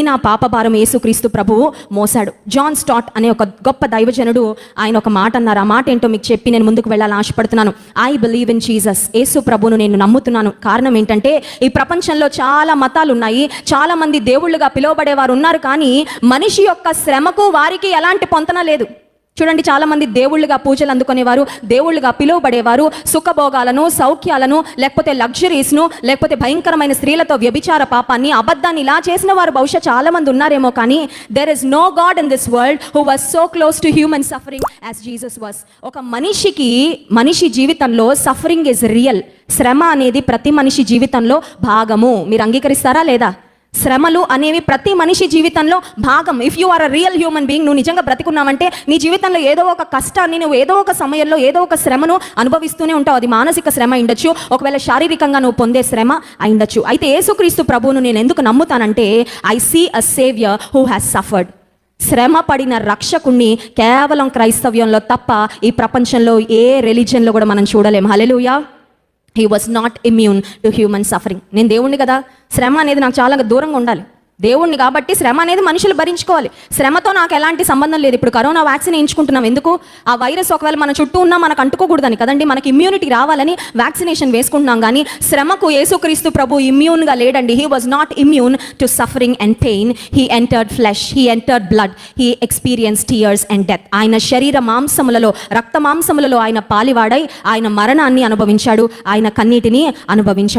నా పాపభారం యేసుక్రీస్తు ప్రభువు మోసాడు. జాన్ స్టాట్ అనే ఒక గొప్ప దైవజనుడు ఆయన ఒక మాట అన్నారు. ఆ మాట ఏంటో మీకు చెప్పి నేను ముందుకు వెళ్ళాలని ఆశపడుతున్నాను. I believe in Jesus. యేసు ప్రభువును నేను నమ్ముతున్నాను. కారణం ఏంటంటే ఈ ప్రపంచంలో చాలా మతాలు ఉన్నాయి, చాలా మంది దేవుళ్ళుగా పిలువబడేవారు ఉన్నారు, కానీ మనిషి యొక్క శ్రమకు వారికి ఎలాంటి పొంతన లేదు. చూడండి, చాలా మంది దేవుళ్ళుగా పూజలు అందుకునేవారు, దేవుళ్ళుగా పిలువబడేవారు, సుఖభోగాలను, సౌఖ్యాలను, లేకపోతే లగ్జరీస్ను, లేకపోతే భయంకరమైన స్త్రీలతో వ్యభిచార పాపాన్ని, అబద్ధాన్ని ఇలా చేసిన వారు బహుశా చాలా మంది ఉన్నారేమో, కానీ there is no god in this world who was so close to human suffering as Jesus was. ఒక మనిషి జీవితంలో సఫరింగ్ ఇస్ రియల్. శ్రమ అనేది ప్రతి మనిషి జీవితంలో భాగము. మీరు అంగీకరిస్తారా లేదా? శ్రమలు అనేవి ప్రతి మనిషి జీవితంలో భాగం. If you are a real human being, నువ్వు నిజంగా బ్రతికున్నావంటే నీ జీవితంలో ఏదో ఒక కష్టాన్ని, నువ్వు ఏదో ఒక సమయంలో ఏదో ఒక శ్రమను అనుభవిస్తూనే ఉంటావు. అది మానసిక శ్రమ అయిండొచ్చు, ఒకవేళ శారీరకంగా నువ్వు పొందే శ్రమ అయిండొచ్చు. అయితే యేసుక్రీస్తు ప్రభువును నేను ఎందుకు నమ్ముతానంటే I see a saviour who has suffered. శ్రమ పడిన రక్షకుణ్ణి కేవలం క్రైస్తవ్యంలో తప్ప ఈ ప్రపంచంలో ఏ రిలీజియన్లో కూడా మనం చూడలేం. Hallelujah. He was not immune to human suffering. నేను దేవుణ్ణి కదా, శ్రమ అనేది నాకు చాలా దూరంగా ఉండాలి. దేవుణ్ణి కాబట్టి శ్రమ అనేది మనుషులు భరించుకోవాలి. శ్రమతో నాకు ఎలాంటి సంబంధం లేదు. ఇప్పుడు కరోనా వ్యాక్సిన్ వేయించుకుంటున్నాం ఎందుకు? ఆ వైరస్ ఒకవేళ మన చుట్టూ ఉన్నా మనకు అంటుకోకూడదని కదండి, మనకి ఇమ్యూనిటీ రావాలని వ్యాక్సినేషన్ వేసుకుంటున్నాం. కానీ శ్రమకు యేసుక్రీస్తు ప్రభు ఇమ్యూన్గా లేడండి. He was not immune to suffering and pain. He entered flesh, he entered blood, he experience tears and death. ఆయన శరీర మాంసములలో, రక్త మాంసములలో ఆయన పాలివాడై ఆయన మరణాన్ని అనుభవించాడు, ఆయన కన్నీటిని అనుభవించాడు.